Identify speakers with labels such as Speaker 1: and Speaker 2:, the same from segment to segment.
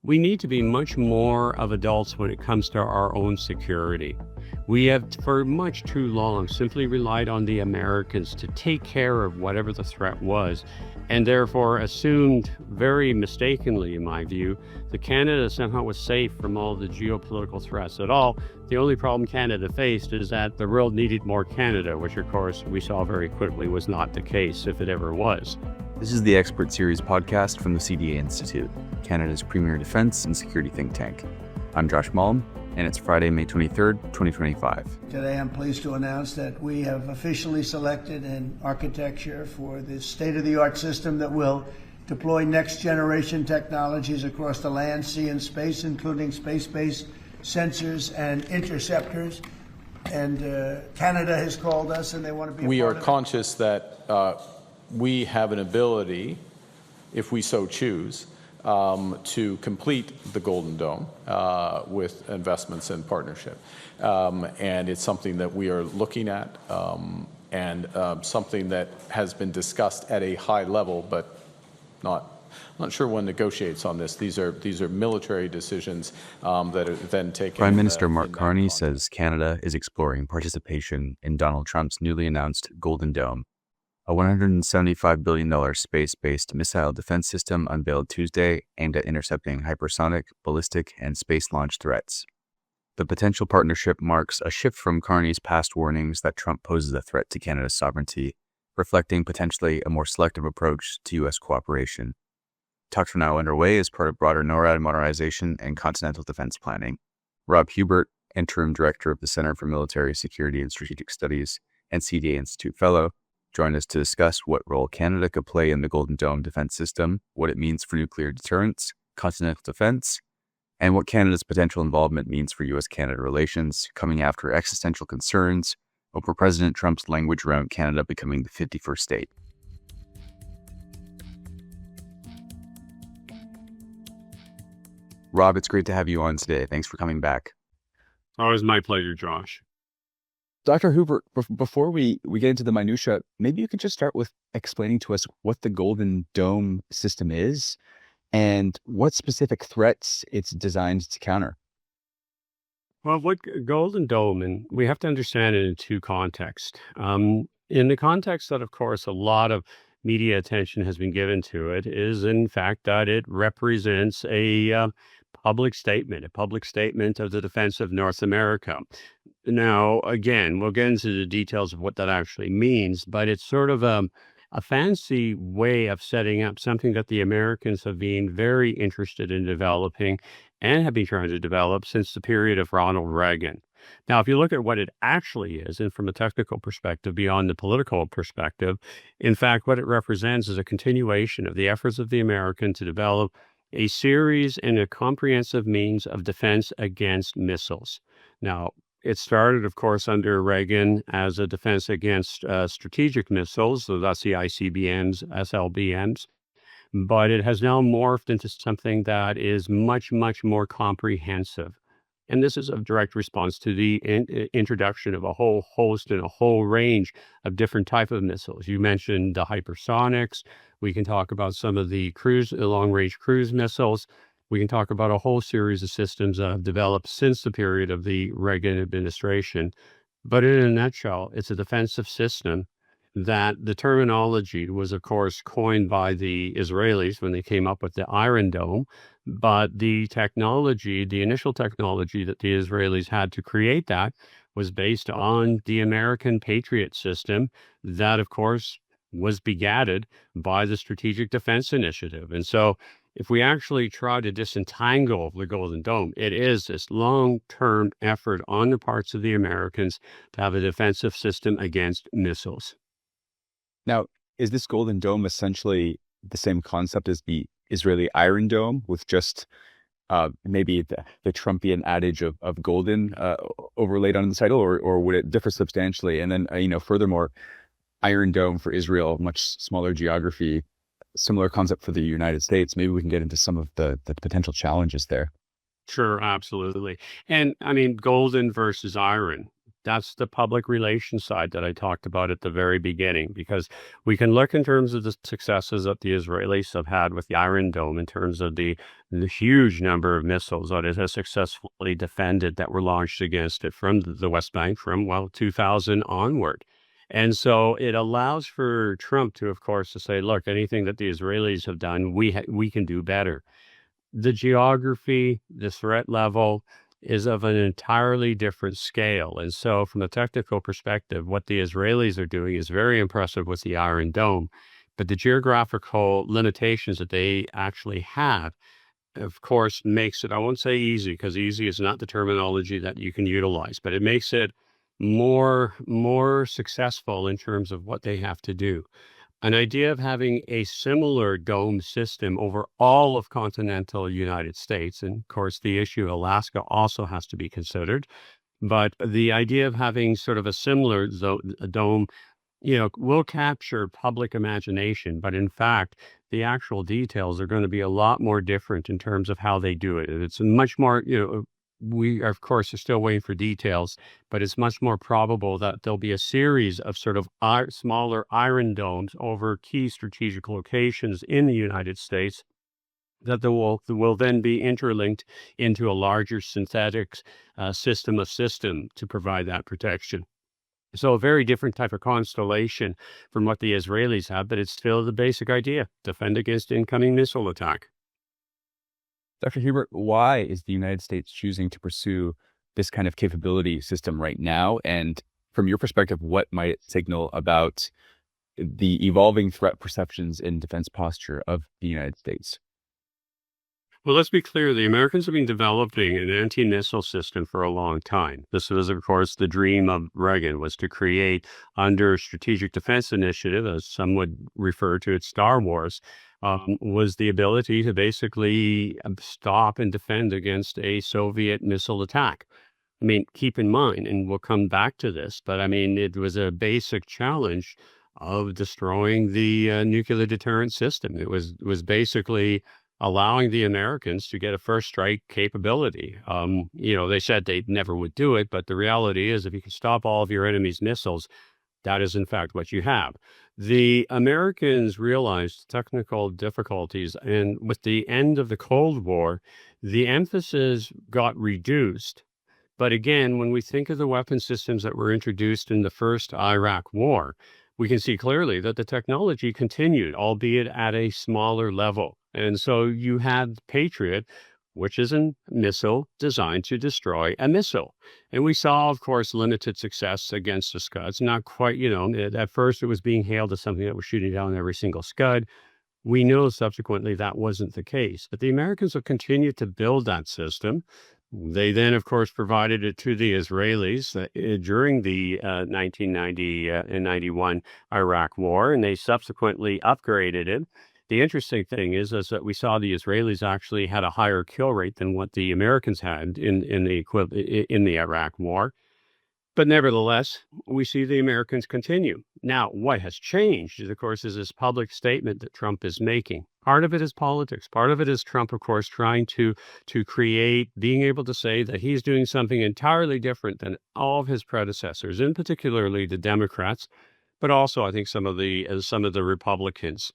Speaker 1: We need to be much more of adults when it comes to our own security. We have, for much too long, simply relied on the Americans to take care of whatever the threat was, and therefore assumed, very mistakenly in my view, that Canada somehow was safe from all the geopolitical threats at all. The only problem Canada faced is that the world needed more Canada, which of course we saw very quickly was not the case, if it ever was.
Speaker 2: This is the Expert Series podcast from the CDA Institute, Canada's premier defense and security think tank. I'm Josh Malm, and it's Friday, May 23rd, 2025.
Speaker 3: Today I'm pleased to announce that we have officially selected an architecture for the state-of-the-art system that will deploy next-generation technologies across the land, sea, and space, including space-based sensors and interceptors. And Canada has called us, and they want to be a part of it.
Speaker 4: We are conscious that we have an ability, if we so choose, to complete the Golden Dome with investments and partnership. And it's something that we are looking at and something that has been discussed at a high level, but not sure one negotiates on this. These are military decisions that are then taken.
Speaker 2: Prime Minister Mark Carney says Canada is exploring participation in Donald Trump's newly announced Golden Dome, a $175 billion space-based missile defense system unveiled Tuesday aimed at intercepting hypersonic, ballistic, and space-launched threats. The potential partnership marks a shift from Carney's past warnings that Trump poses a threat to Canada's sovereignty, reflecting potentially a more selective approach to U.S. cooperation. Talks are now underway as part of broader NORAD modernization and continental defense planning. Rob Huebert, Interim Director of the Center for Military Security and Strategic Studies and CDA Institute Fellow, joined us to discuss what role Canada could play in the Golden Dome defense system, what it means for nuclear deterrence, continental defense, and what Canada's potential involvement means for U.S.-Canada relations, coming after existential concerns over President Trump's language around Canada becoming the 51st state. Rob, it's great to have you on today. Thanks for coming back.
Speaker 1: Always my pleasure, Josh.
Speaker 5: Dr. Huebert, before we get into the minutia, maybe you could just start with explaining to us what the Golden Dome system is and what specific threats it's designed to counter.
Speaker 1: Well, what Golden Dome, and we have to understand it in two contexts. In the context that, of course, a lot of media attention has been given to it, is in fact that it represents a public statement of the defense of North America. Now, again, we'll get into the details of what that actually means, but it's sort of a fancy way of setting up something that the Americans have been very interested in developing and have been trying to develop since the period of Ronald Reagan. Now, if you look at what it actually is, and from a technical perspective, beyond the political perspective, in fact, what it represents is a continuation of the efforts of the American to develop a series and a comprehensive means of defense against missiles. Now, it started, of course, under Reagan as a defense against strategic missiles, so that's the ICBMs, SLBMs, but it has now morphed into something that is much, much more comprehensive. And this is a direct response to the introduction of a whole host and a whole range of different types of missiles. You mentioned the hypersonics. We can talk about some of the long-range cruise missiles. We can talk about a whole series of systems that have developed since the period of the Reagan administration. But in a nutshell, it's a defensive system that the terminology was, of course, coined by the Israelis when they came up with the Iron Dome. But the technology, the initial technology that the Israelis had to create that was based on the American Patriot system that, of course, was begatted by the Strategic Defense Initiative. And so if we actually try to disentangle the Golden Dome, it is this long-term effort on the parts of the Americans to have a defensive system against missiles.
Speaker 5: Now, is this Golden Dome essentially the same concept as the Israeli Iron Dome with just maybe the Trumpian adage of golden overlaid on the title, or would it differ substantially? And then, furthermore, Iron Dome for Israel, much smaller geography, similar concept for the United States. Maybe we can get into some of the potential challenges there.
Speaker 1: Sure, absolutely. And I mean, golden versus iron. That's the public relations side that I talked about at the very beginning, because we can look in terms of the successes that the Israelis have had with the Iron Dome in terms of the huge number of missiles that it has successfully defended that were launched against it from the West Bank from, 2000 onward. And so it allows for Trump to, of course, to say, look, anything that the Israelis have done, we can do better. The geography, the threat level is of an entirely different scale. And so from a technical perspective, what the Israelis are doing is very impressive with the Iron Dome. But the geographical limitations that they actually have, of course, makes it, I won't say easy, because easy is not the terminology that you can utilize, but it makes it more successful in terms of what they have to do. An idea of having a similar dome system over all of continental United States, and of course the issue of Alaska also has to be considered, but the idea of having sort of a similar dome, will capture public imagination, but in fact, the actual details are going to be a lot more different in terms of how they do it. It's much more, we, of course, are still waiting for details, but it's much more probable that there'll be a series of sort of smaller iron domes over key strategic locations in the United States that will then be interlinked into a larger synthetic system to provide that protection. So a very different type of constellation from what the Israelis have, but it's still the basic idea: defend against incoming missile attack.
Speaker 5: Dr. Huebert, why is the United States choosing to pursue this kind of capability system right now? And from your perspective, what might it signal about the evolving threat perceptions and defense posture of the United States?
Speaker 1: Well, let's be clear. The Americans have been developing an anti-missile system for a long time. This was, of course, the dream of Reagan, was to create, under Strategic Defense Initiative, as some would refer to it, Star Wars, was the ability to basically stop and defend against a Soviet missile attack. I mean, keep in mind, and we'll come back to this, but I mean, it was a basic challenge of destroying the nuclear deterrent system. It was basically allowing the Americans to get a first strike capability. They said they never would do it, but the reality is, if you can stop all of your enemy's missiles, that is, in fact, what you have. The Americans realized technical difficulties, and with the end of the Cold War, the emphasis got reduced. But again, when we think of the weapon systems that were introduced in the first Iraq War, we can see clearly that the technology continued, albeit at a smaller level. And so you had Patriot, which is a missile designed to destroy a missile. And we saw, of course, limited success against the Scuds. Not quite, at first it was being hailed as something that was shooting down every single Scud. We know subsequently that wasn't the case. But the Americans have continued to build that system. They then, of course, provided it to the Israelis during the 1990 and 91 Iraq War, and they subsequently upgraded it. The interesting thing is that we saw the Israelis actually had a higher kill rate than what the Americans had in the Iraq War. But nevertheless, we see the Americans continue. Now, what has changed, of course, is this public statement that Trump is making. Part of it is politics. Part of it is Trump, of course, trying to create, being able to say that he's doing something entirely different than all of his predecessors, and particularly the Democrats, but also, I think, some of the Republicans.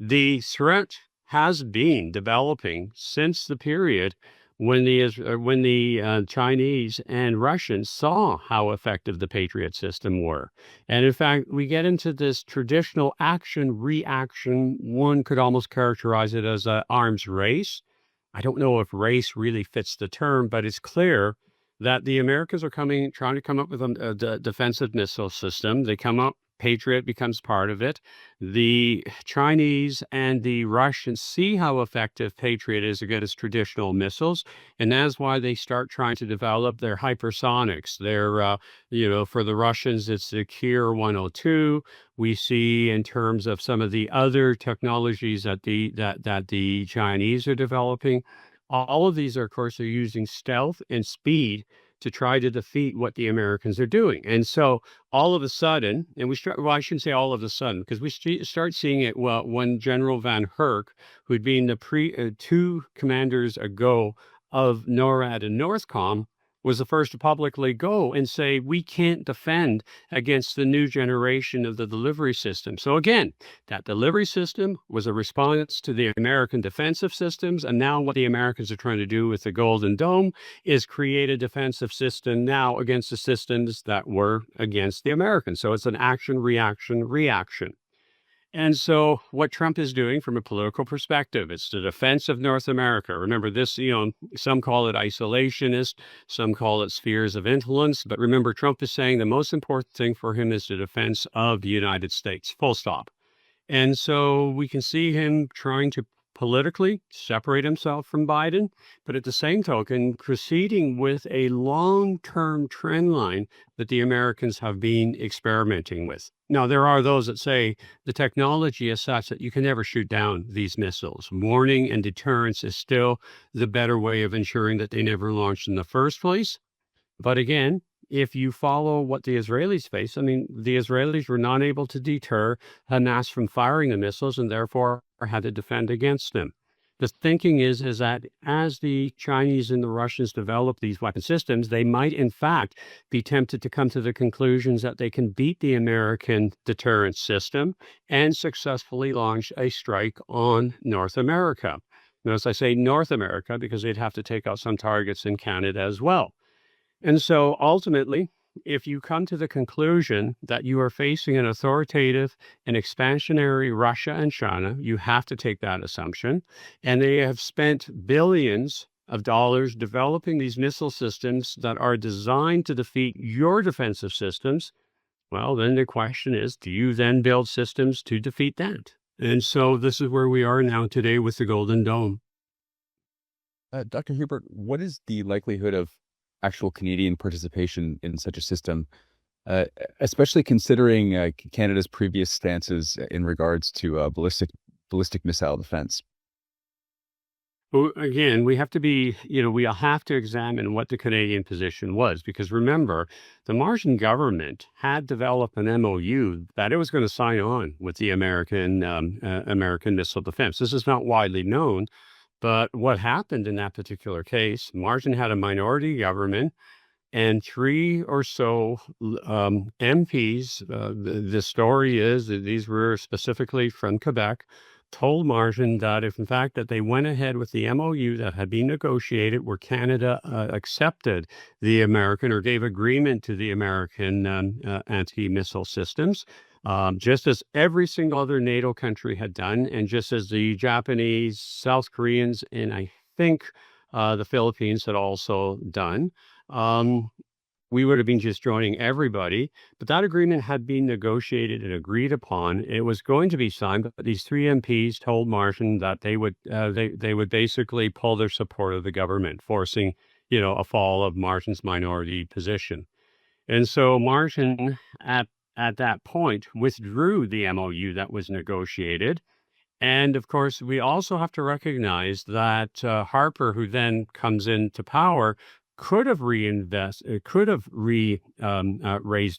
Speaker 1: The threat has been developing since the period when the Chinese and Russians saw how effective the Patriot system were. And in fact, we get into this traditional action-reaction. One could almost characterize it as an arms race. I don't know if race really fits the term, but it's clear that the Americans are trying to come up with a defensive missile system. They come up, Patriot becomes part of it. The Chinese and the Russians see how effective Patriot is against traditional missiles, and that's why they start trying to develop their hypersonics. For the Russians, it's the Kier 102. We see in terms of some of the other technologies that the Chinese are developing. All of these, of course, are using stealth and speed to try to defeat what the Americans are doing. And so all of a sudden, and I shouldn't say all of a sudden, because we start seeing it, when General Van Herk, who'd been the two commanders ago of NORAD and NORTHCOM, was the first to publicly go and say, we can't defend against the new generation of the delivery system. So again, that delivery system was a response to the American defensive systems. And now what the Americans are trying to do with the Golden Dome is create a defensive system now against the systems that were against the Americans. So it's an action, reaction, reaction. And so what Trump is doing from a political perspective, it's the defense of North America. Remember this, some call it isolationist, some call it spheres of influence. But remember, Trump is saying the most important thing for him is the defense of the United States, full stop. And so we can see him trying to politically separate himself from Biden, but at the same token, proceeding with a long-term trend line that the Americans have been experimenting with. Now, there are those that say the technology is such that you can never shoot down these missiles. Warning and deterrence is still the better way of ensuring that they never launched in the first place. But again, if you follow what the Israelis face, the Israelis were not able to deter Hamas from firing the missiles and therefore had to defend against them. The thinking is that as the Chinese and the Russians develop these weapon systems, they might in fact be tempted to come to the conclusions that they can beat the American deterrence system and successfully launch a strike on North America. Notice I say North America because they'd have to take out some targets in Canada as well. And so ultimately, if you come to the conclusion that you are facing an authoritative and expansionary Russia and China, you have to take that assumption. And they have spent billions of dollars developing these missile systems that are designed to defeat your defensive systems. Well, then the question is, do you then build systems to defeat that? And so this is where we are now today with the Golden Dome.
Speaker 5: Dr. Huebert, what is the likelihood of actual Canadian participation in such a system, especially considering Canada's previous stances in regards to ballistic missile defense?
Speaker 1: Well, again, we have to examine what the Canadian position was, because remember, the Martian government had developed an MOU that it was going to sign on with the American missile defense. This is not widely known. But what happened in that particular case, Martin had a minority government and 3 or so MPs, the story is that these were specifically from Quebec, told Martin that if in fact that they went ahead with the MOU that had been negotiated where Canada accepted the American or gave agreement to the American anti-missile systems, just as every single other NATO country had done, and just as the Japanese, South Koreans, and I think the Philippines had also done, we would have been just joining everybody. But that agreement had been negotiated and agreed upon. It was going to be signed, but these 3 MPs told Martin that they would basically pull their support of the government, forcing a fall of Martin's minority position. And so Martin at that point withdrew the MOU that was negotiated. And of course, we also have to recognize that Harper, who then comes into power, could have raised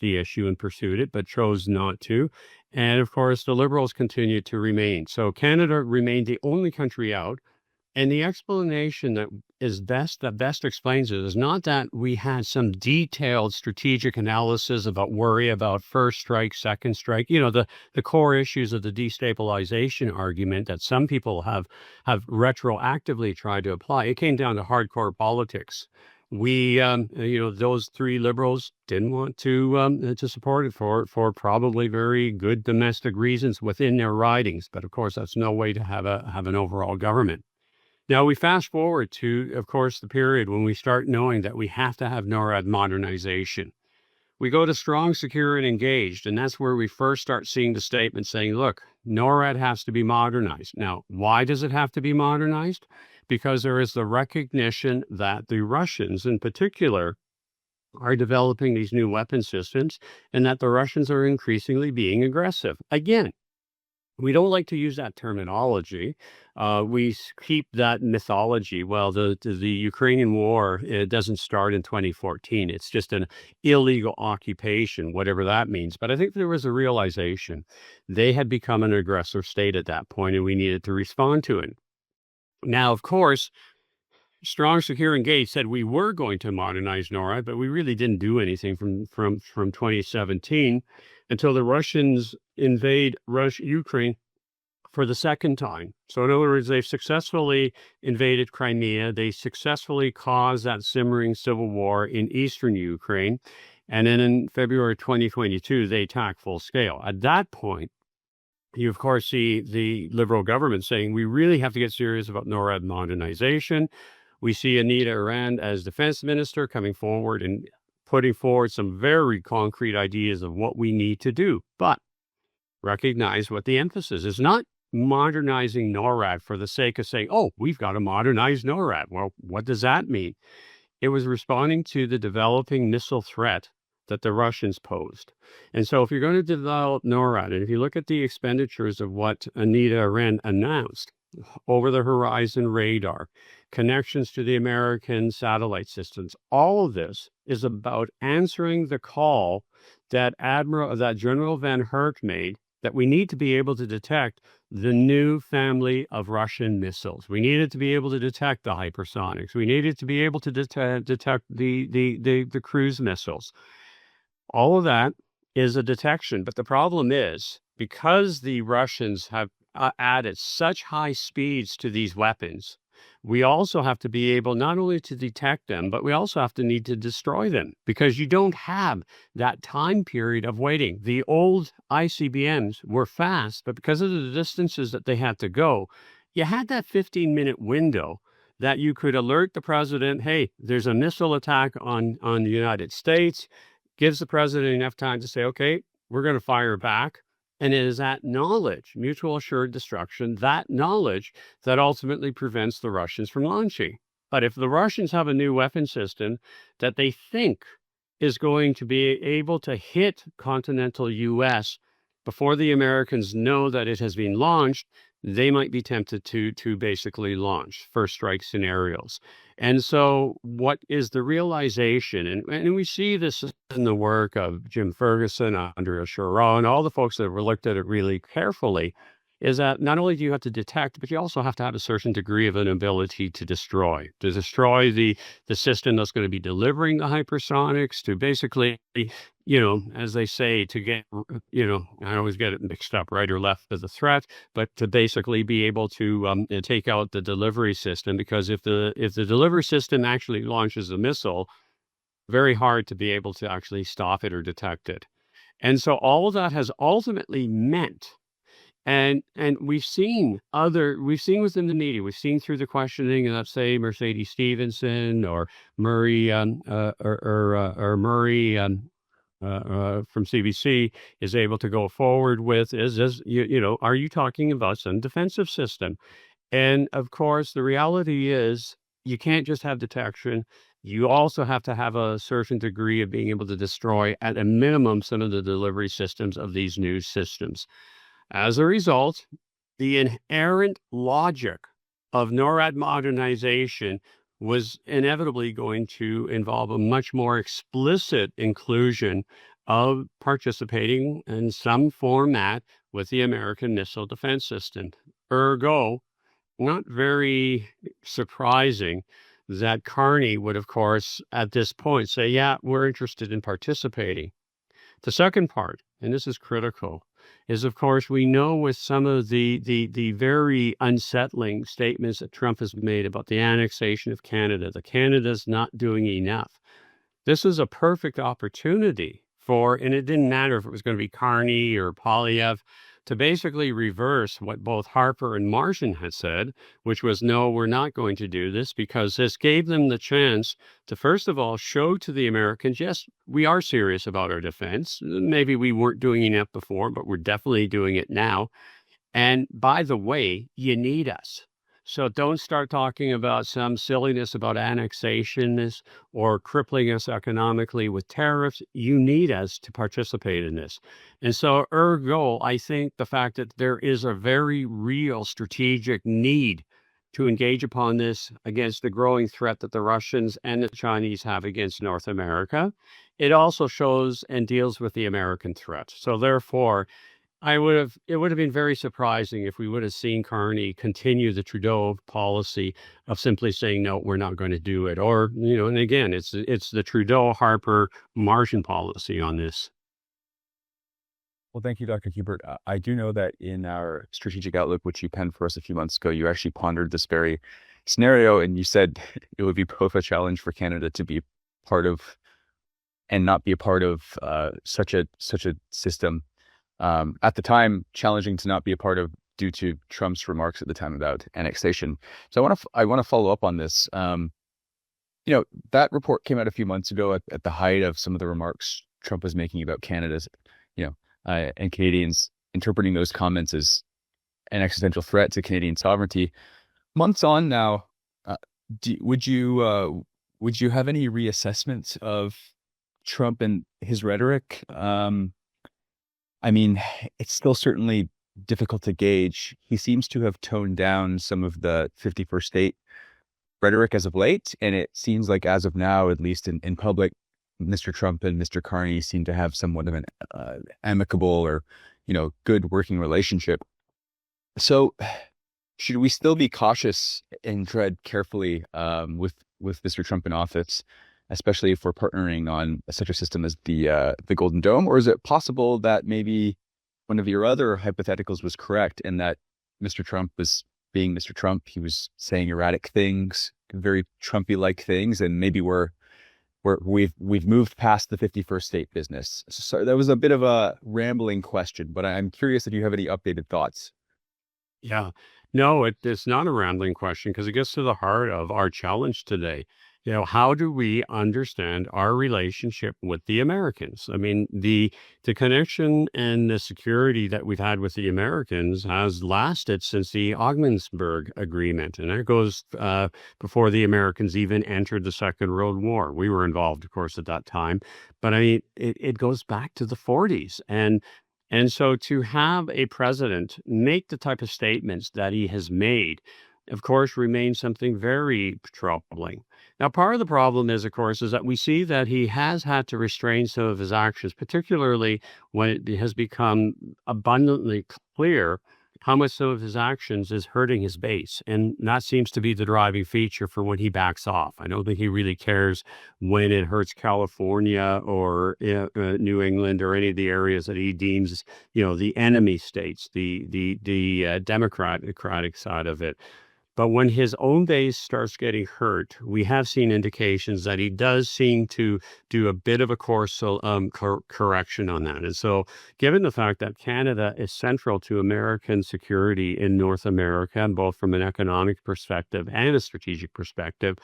Speaker 1: the issue and pursued it, but chose not to. And of course, the Liberals continued to remain. So Canada remained the only country out. And the explanation that best explains it is not that we had some detailed strategic analysis about worry about first strike, second strike, the core issues of the destabilization argument that some people have retroactively tried to apply. It came down to hardcore politics. We, those 3 Liberals didn't want to support it for probably very good domestic reasons within their ridings. But of course, that's no way to have an overall government. Now, we fast forward to, of course, the period when we start knowing that we have to have NORAD modernization. We go to strong, secure, and engaged, and that's where we first start seeing the statement saying, look, NORAD has to be modernized. Now, why does it have to be modernized? Because there is the recognition that the Russians in particular are developing these new weapon systems and that the Russians are increasingly being aggressive. Again, we don't like to use that terminology. We keep that mythology. Well, the Ukrainian war, it doesn't start in 2014. It's just an illegal occupation, whatever that means. But I think there was a realization they had become an aggressive state at that point, and we needed to respond to it. Now, of course, strong, secure, engaged said we were going to modernize NORAD, but we really didn't do anything from 2017 until the Russians invade Ukraine for the second time. So in other words, they've successfully invaded Crimea. They successfully caused that simmering civil war in eastern Ukraine. And then in February 2022, they attacked full scale. At that point, you, of course, see the Liberal government saying, we really have to get serious about NORAD modernization. We see Anita Arand as defense minister coming forward and putting forward some very concrete ideas of what we need to do. But recognize what the emphasis is. Not modernizing NORAD for the sake of saying, oh, we've got to modernize NORAD. Well, what does that mean? It was responding to the developing missile threat that the Russians posed. And so if you're going to develop NORAD, and if you look at the expenditures of what Anita Arand announced, over-the-horizon radar, connections to the American satellite systems, all of this is about answering the call that General Van Herk made, that we need to be able to detect the new family of Russian missiles. We needed to be able to detect the hypersonics. We needed to be able to detect the cruise missiles. All of that is a detection. But the problem is, because the Russians have added such high speeds to these weapons, we also have to be able not only to detect them, but we also have to need to destroy them, because you don't have that time period of waiting. The old ICBMs were fast, but because of the distances that they had to go, you had that 15-minute window that you could alert the president, hey, there's a missile attack on the United States, gives the president enough time to say, okay, we're going to fire back. And it is that knowledge, mutual assured destruction, that knowledge that ultimately prevents the Russians from launching. But if the Russians have a new weapon system that they think is going to be able to hit continental U.S. before the Americans know that it has been launched, they might be tempted to basically launch first strike scenarios. And so what is the realization, and we see this in the work of Jim Ferguson, Andrea Sharon, all the folks that have looked at it really carefully, is that not only do you have to detect, but you also have to have a certain degree of an ability to destroy the system that's going to be delivering the hypersonics, to basically, as they say, to get, I always get it mixed up, right or left of the threat, but to basically be able to take out the delivery system, because if the delivery system actually launches a missile, very hard to be able to actually stop it or detect it. And so all of that has ultimately meant, and we've seen within the media, we've seen through the questioning of, say, Mercedes Stephenson or Murray Murray from CBC is able to go forward with are you talking about some defensive system? And of course, the reality is you can't just have detection. You also have to have a certain degree of being able to destroy, at a minimum, some of the delivery systems of these new systems. As a result, the inherent logic of NORAD modernization was inevitably going to involve a much more explicit inclusion of participating in some format with the American missile defense system. Ergo, not very surprising that Carney would, of course, at this point say, yeah, we're interested in participating. The second part, and this is critical, is, of course, we know with some of the very unsettling statements that Trump has made about the annexation of Canada, that Canada's not doing enough. This is a perfect opportunity for, and it didn't matter if it was going to be Carney or Poilievre, to basically reverse what both Harper and Marsden had said, which was, no, we're not going to do this, because this gave them the chance to, first of all, show to the Americans, yes, we are serious about our defense. Maybe we weren't doing enough before, but we're definitely doing it now. And by the way, you need us. So don't start talking about some silliness about annexation or crippling us economically with tariffs. You need us to participate in this. And so, ergo, I think the fact that there is a very real strategic need to engage upon this against the growing threat that the Russians and the Chinese have against North America, it also shows and deals with the American threat. So therefore, it would have been very surprising if we would have seen Carney continue the Trudeau policy of simply saying, no, we're not going to do it. Or, and again, it's the Trudeau-Harper Martian policy on this.
Speaker 5: Well, thank you, Dr. Huebert. I do know that in our strategic outlook, which you penned for us a few months ago, you actually pondered this very scenario, and you said it would be both a challenge for Canada to be part of and not be a part of such a system. At the time, challenging to not be a part of due to Trump's remarks at the time about annexation. So I want to follow up on this. That report came out a few months ago at the height of some of the remarks Trump was making about Canada's, and Canadians interpreting those comments as an existential threat to Canadian sovereignty. Months on now, would you have any reassessment of Trump and his rhetoric? I mean, it's still certainly difficult to gauge. He seems to have toned down some of the 51st state rhetoric as of late, and it seems like as of now, at least in public, Mr. Trump and Mr. Carney seem to have somewhat of an amicable or, good working relationship. So should we still be cautious and tread carefully with Mr. Trump in office, especially if we're partnering on such a system as the Golden Dome? Or is it possible that maybe one of your other hypotheticals was correct and that Mr. Trump was being Mr. Trump? He was saying erratic things, very Trumpy-like things, and maybe we've moved past the 51st state business. So that was a bit of a rambling question, but I'm curious if you have any updated thoughts.
Speaker 1: Yeah. No, it's not a rambling question because it gets to the heart of our challenge today. How do we understand our relationship with the Americans? I mean, the connection and the security that we've had with the Americans has lasted since the Ogdensburg Agreement, and that goes before the Americans even entered the Second World War. We were involved, of course, at that time, but I mean, it goes back to the 40s, and so to have a president make the type of statements that he has made, of course, remains something very troubling. Now, part of the problem is, of course, is that we see that he has had to restrain some of his actions, particularly when it has become abundantly clear how much some of his actions is hurting his base. And that seems to be the driving feature for when he backs off. I don't think he really cares when it hurts California or New England or any of the areas that he deems, the enemy states, the democratic side of it. But when his own base starts getting hurt, we have seen indications that he does seem to do a bit of a course correction on that. And so given the fact that Canada is central to American security in North America, both from an economic perspective and a strategic perspective,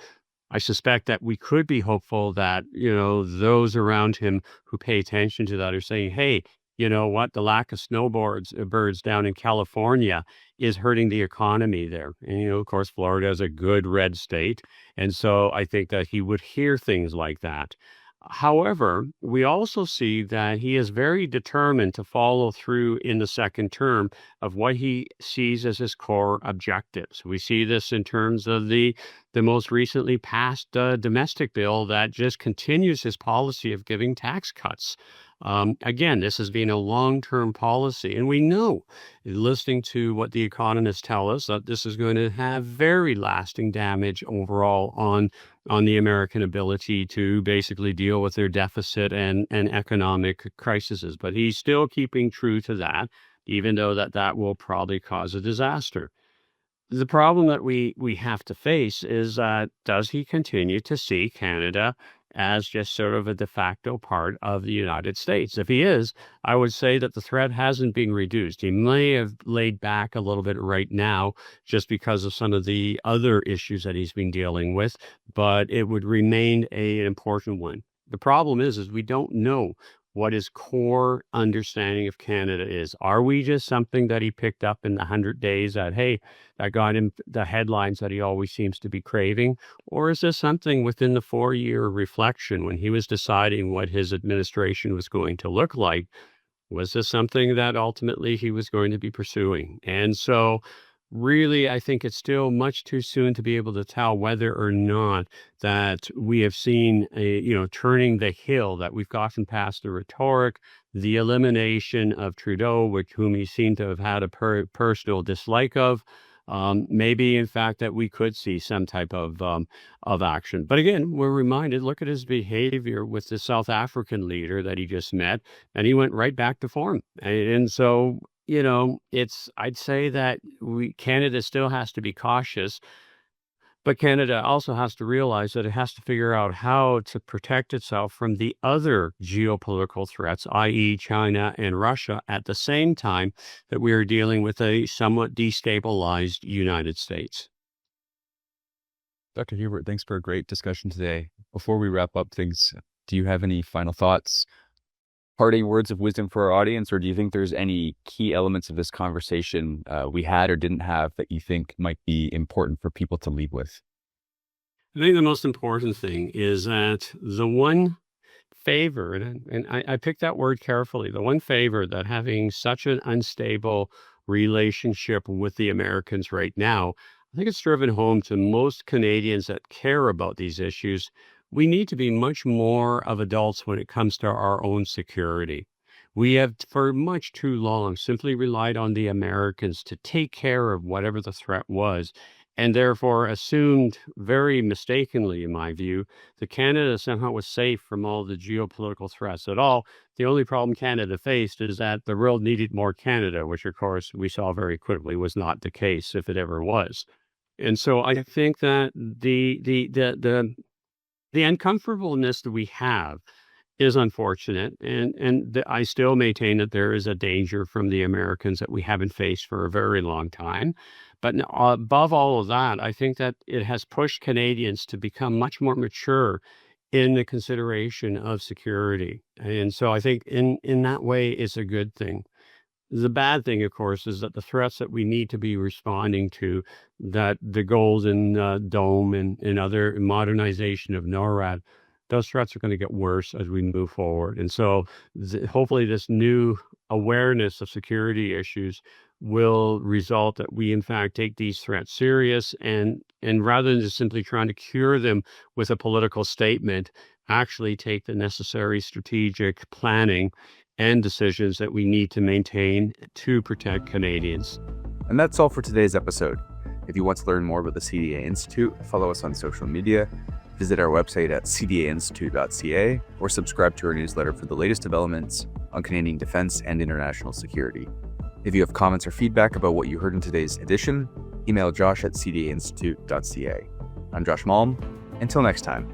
Speaker 1: I suspect that we could be hopeful that, those around him who pay attention to that are saying, hey, you know what, the lack of birds down in California is hurting the economy there. And, of course, Florida is a good red state. And so I think that he would hear things like that. However, we also see that he is very determined to follow through in the second term of what he sees as his core objectives. We see this in terms of the most recently passed domestic bill that just continues his policy of giving tax cuts. Again, this has been a long-term policy, and we know, listening to what the economists tell us, that this is going to have very lasting damage overall on the American ability to basically deal with their deficit and economic crises. But he's still keeping true to that, even though that will probably cause a disaster. The problem that we have to face is does he continue to see Canada as just sort of a de facto part of the United States? If he is, I would say that the threat hasn't been reduced. He may have laid back a little bit right now just because of some of the other issues that he's been dealing with, but it would remain an important one. The problem is we don't know what his core understanding of Canada is. Are we just something that he picked up in the 100 days that got him the headlines that he always seems to be craving? Or is this something within the 4-year reflection when he was deciding what his administration was going to look like? Was this something that ultimately he was going to be pursuing? And so really, I think it's still much too soon to be able to tell whether or not that we have seen turning the hill, that we've gotten past the rhetoric, the elimination of Trudeau, whom he seemed to have had a personal dislike of, maybe in fact that we could see some type of action. But again, we're reminded, look at his behavior with the South African leader that he just met, and he went right back to form. And so, I'd say that Canada still has to be cautious, but Canada also has to realize that it has to figure out how to protect itself from the other geopolitical threats, i.e. China and Russia, at the same time that we are dealing with a somewhat destabilized United States.
Speaker 5: Dr. Huebert, thanks for a great discussion today. Before we wrap up things, do you have any final thoughts, parting words of wisdom for our audience, or do you think there's any key elements of this conversation we had or didn't have that you think might be important for people to leave with?
Speaker 1: I think the most important thing is that the one favor, and I picked that word carefully, the one favor that having such an unstable relationship with the Americans right now, I think it's driven home to most Canadians that care about these issues. We need to be much more of adults when it comes to our own security. We have, for much too long, simply relied on the Americans to take care of whatever the threat was, and therefore assumed, very mistakenly in my view, that Canada somehow was safe from all the geopolitical threats at all. The only problem Canada faced is that the world needed more Canada, which of course we saw very quickly was not the case, if it ever was. And so I think that the uncomfortableness that we have is unfortunate, and I still maintain that there is a danger from the Americans that we haven't faced for a very long time. But above all of that, I think that it has pushed Canadians to become much more mature in the consideration of security. And so I think in that way, it's a good thing. The bad thing, of course, is that the threats that we need to be responding to, that the Golden Dome and other modernization of NORAD, those threats are going to get worse as we move forward. And so hopefully this new awareness of security issues will result that we, in fact, take these threats serious and rather than just simply trying to cure them with a political statement, actually take the necessary strategic planning and decisions that we need to maintain to protect Canadians.
Speaker 2: And that's all for today's episode. If you want to learn more about the CDA Institute, follow us on social media, visit our website at cdainstitute.ca, or subscribe to our newsletter for the latest developments on Canadian defense and international security. If you have comments or feedback about what you heard in today's edition, email josh@cdainstitute.ca. I'm Josh Malm. Until next time.